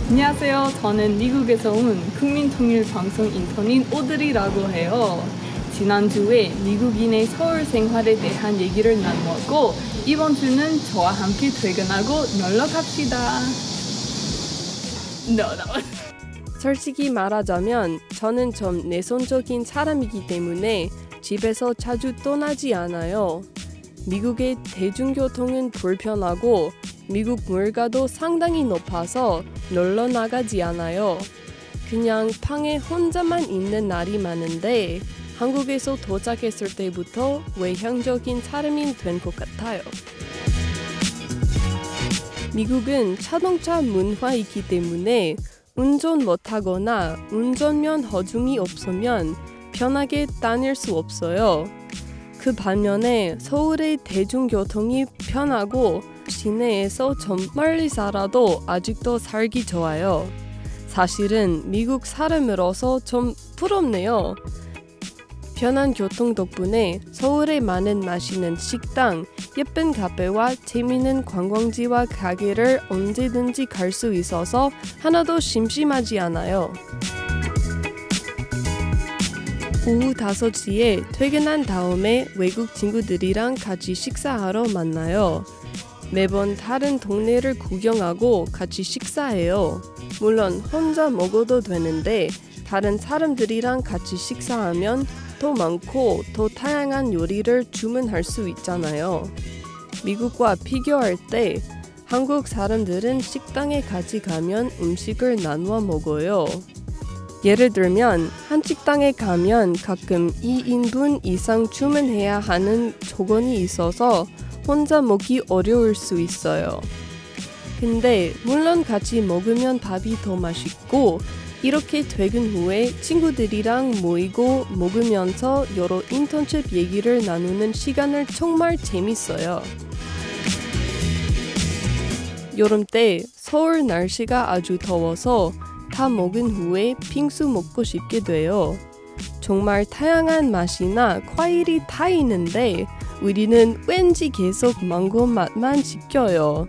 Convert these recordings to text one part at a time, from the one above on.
안녕하세요. 저는 미국에서 온 국민통일방송 인턴인 오드리라고 해요. 지난주에 미국인의 서울 생활에 대한 얘기를 나누었고 이번 주는 저와 함께 퇴근하고 놀러 갑시다. No. 솔직히 말하자면 저는 좀 내성적인 사람이기 때문에 집에서 자주 떠나지 않아요. 미국의 대중교통은 불편하고 미국 물가도 상당히 높아서 놀러 나가지 않아요. 그냥 방에 혼자만 있는 날이 많은데 한국에서 도착했을 때부터 외향적인 사람이 된 것 같아요. 미국은 자동차 문화이기 때문에 운전 못하거나 운전면 허중이 없으면 편하게 다닐 수 없어요. 그 반면에 서울의 대중교통이 편하고 시내에서 좀 멀리 살아도 아직도 살기 좋아요. 사실은 미국 사람으로서 좀 부럽네요. 편한 교통 덕분에 서울에 많은 맛있는 식당, 예쁜 카페와 재미있는 관광지와 가게를 언제든지 갈 수 있어서 하나도 심심하지 않아요. 오후 5시에 퇴근한 다음에 외국 친구들이랑 같이 식사하러 만나요. 매번 다른 동네를 구경하고 같이 식사해요. 물론 혼자 먹어도 되는데 다른 사람들이랑 같이 식사하면 더 많고 더 다양한 요리를 주문할 수 있잖아요. 미국과 비교할 때 한국 사람들은 식당에 같이 가면 음식을 나누어 먹어요. 예를 들면 한 식당에 가면 가끔 2인분 이상 주문해야 하는 조건이 있어서 혼자 먹기 어려울 수 있어요. 근데 물론 같이 먹으면 밥이 더 맛있고 이렇게 퇴근 후에 친구들이랑 모이고 먹으면서 여러 인턴십 얘기를 나누는 시간을 정말 재밌어요. 여름 때 서울 날씨가 아주 더워서 다 먹은 후에 빙수 먹고 싶게 돼요. 정말 다양한 맛이나 과일이 다 있는데 우리는 왠지 계속 망고 맛만 지켜요.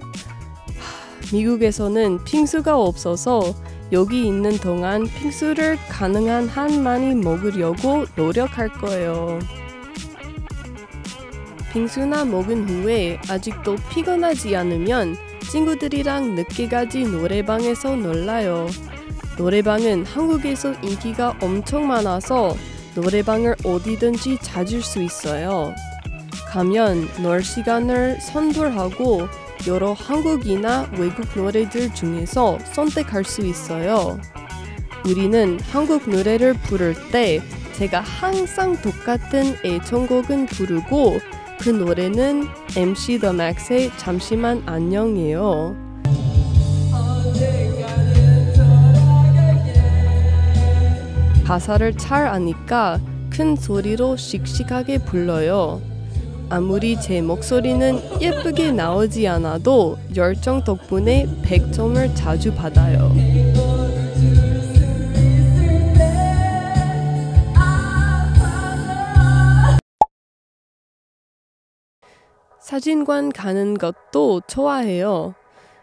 미국에서는 빙수가 없어서 여기 있는 동안 빙수를 가능한 한 많이 먹으려고 노력할 거예요. 빙수나 먹은 후에 아직도 피곤하지 않으면 친구들이랑 늦게까지 노래방에서 놀아요. 노래방은 한국에서 인기가 엄청 많아서 노래방을 어디든지 찾을 수 있어요. 가면 놀 시간을 선별하고 여러 한국이나 외국 노래들 중에서 선택할 수 있어요. 우리는 한국 노래를 부를 때 제가 항상 똑같은 애청곡은 부르고 그 노래는 MC The Max의 잠시만 안녕이에요. 가사를 잘 아니까 큰 소리로 씩씩하게 불러요. 아무리 제 목소리는 예쁘게 나오지 않아도 열정 덕분에 100점을 자주 받아요. 사진관 가는 것도 좋아해요.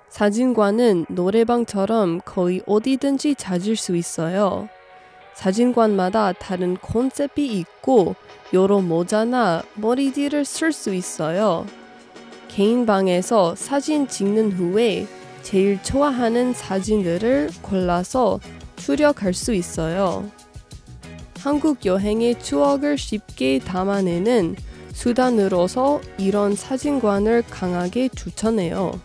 사진관은 노래방처럼 거의 어디든지 찾을 수 있어요. 사진관마다 다른 컨셉이 있고 여러 모자나 머리띠를 쓸 수 있어요. 개인 방에서 사진 찍는 후에 제일 좋아하는 사진들을 골라서 출력할 수 있어요. 한국 여행의 추억을 쉽게 담아내는 수단으로서 이런 사진관을 강하게 추천해요.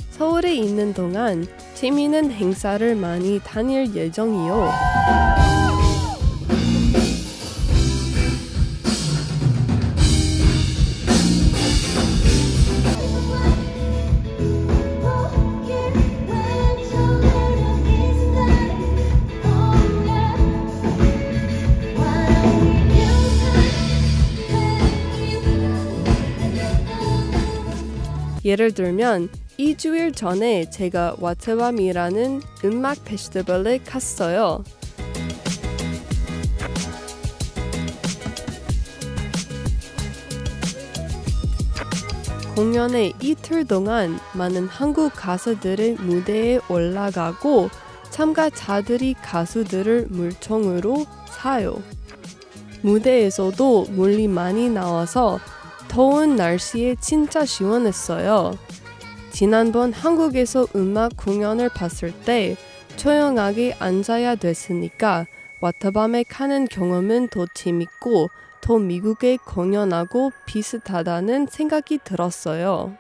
서울에 있는 동안 재미있는 행사를 많이 다닐 예정이요. 예를 들면 2주일 전에 제가 와트밤이라는 음악 페스티벌에 갔어요. 공연의 이틀 동안 많은 한국 가수들의 무대에 올라가고 참가자들이 가수들을 물총으로 쏴요. 무대에서도 물이 많이 나와서 더운 날씨에 진짜 시원했어요. 지난번 한국에서 음악 공연을 봤을 때 조용하게 앉아야 됐으니까 와터밤에 가는 경험은 더 재밌고 더 미국의 공연하고 비슷하다는 생각이 들었어요.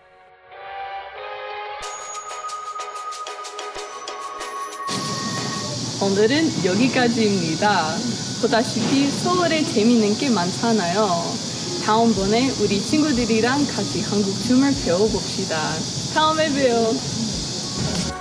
오늘은 여기까지입니다. 보다시피 서울에 재밌는 게 많잖아요. 다음번에 우리 친구들이랑 같이 한국 춤을 배워봅시다. 다음에 봬요.